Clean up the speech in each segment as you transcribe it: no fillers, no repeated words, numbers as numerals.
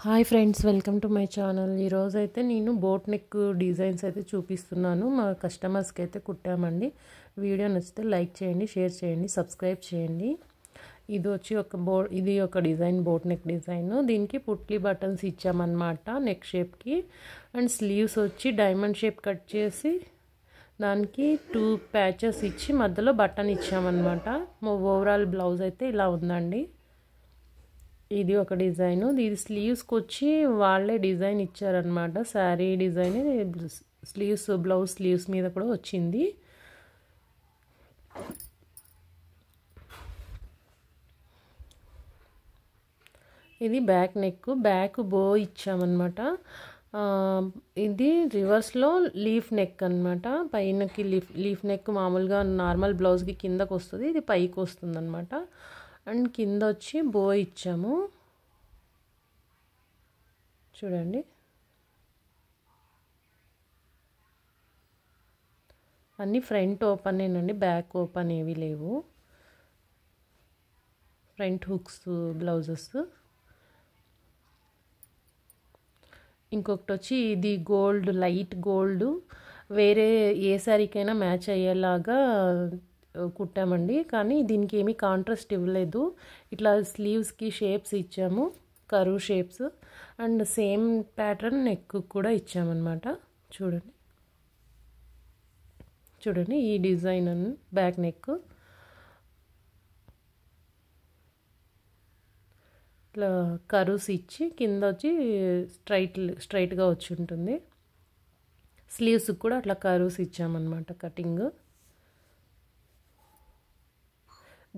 Hi friends, welcome to my channel. ఈరోజు అయితే నేను బోట్ నెక్ డిజైన్స్ అయితే చూపిస్తున్నాను. మా కస్టమర్స్కి అయితే కుట్టామండి. వీడియో నచ్చితే లైక్ చేయండి, షేర్ చేయండి, సబ్స్క్రైబ్ చేయండి. ఇది ఒక డిజైన్, బోట్ నెక్ డిజైన్. దీనికి పుట్లీ బటన్స్ ఇచ్చామన్నమాట నెక్ షేప్కి. అండ్ స్లీవ్స్ వచ్చి డైమండ్ షేప్ కట్ చేసి దానికి 2 ప్యాచెస్ ఇచ్చి మధ్యలో బటన్ ఇచ్చామన్నమాట. ఓవరాల్ బ్లౌజ్ అయితే ఇలా ఉందండి. ఇది ఒక డిజైన్. ఇది స్లీవ్స్కి వచ్చి వాళ్ళే డిజైన్ ఇచ్చారనమాట. Sari design sleeves, blouse sleeves మీద కూడా వచ్చింది. ఇది బ్యాక్ నెక్, బ్యాక్ బో ఇచ్చామన్నమాట. ఇది రివర్స్లో లీఫ్ నెక్ అనమాట. పైనకి లీఫ్ నెక్ మామూలుగా నార్మల్ బ్లౌజ్కి కిందకు వస్తుంది, ఇది పైకి వస్తుంది అనమాట. అండ్ కింద వచ్చి బో ఇచ్చాము చూడండి. అన్నీ ఫ్రంట్ ఓపెనేనండి, బ్యాక్ ఓపెన్ ఏవి లేవు. Front hooks blouses. ఇంకొకటి వచ్చి ఇది గోల్డ్, లైట్ గోల్డ్, వేరే ఏ శారీకైనా మ్యాచ్ అయ్యేలాగా కుట్టామండి. కానీ దీనికి ఏమీ కాంట్రాస్ట్ ఇవ్వలేదు. ఇట్లా స్లీవ్స్కి షేప్స్ ఇచ్చాము, curve shapes. And same pattern neck కూడా ఇచ్చామన్నమాట. చూడండి ఈ డిజైన్ బ్యాక్ నెక్ ఇట్లా కర్వ్స్ ఇచ్చి కింద వచ్చి స్ట్రైట్గా వచ్చి ఉంటుంది. స్లీవ్స్కి కూడా అట్లా కర్వ్స్ ఇచ్చామన్నమాట కటింగ్.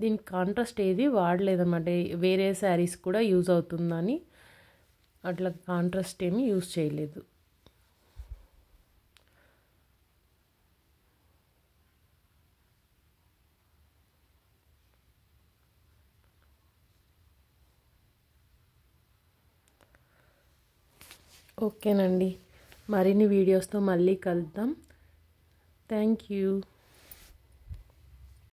దీనికి కాంట్రాస్ట్ ఏది వాడలేదన్నమాట. వేరే శారీస్ కూడా యూజ్ అవుతుందని అట్లా కాంట్రాస్ట్ ఏమీ యూజ్ చేయలేదు. ఓకేనండి, మరిన్ని వీడియోస్తో మళ్ళీ కలుద్దాం. Thank you.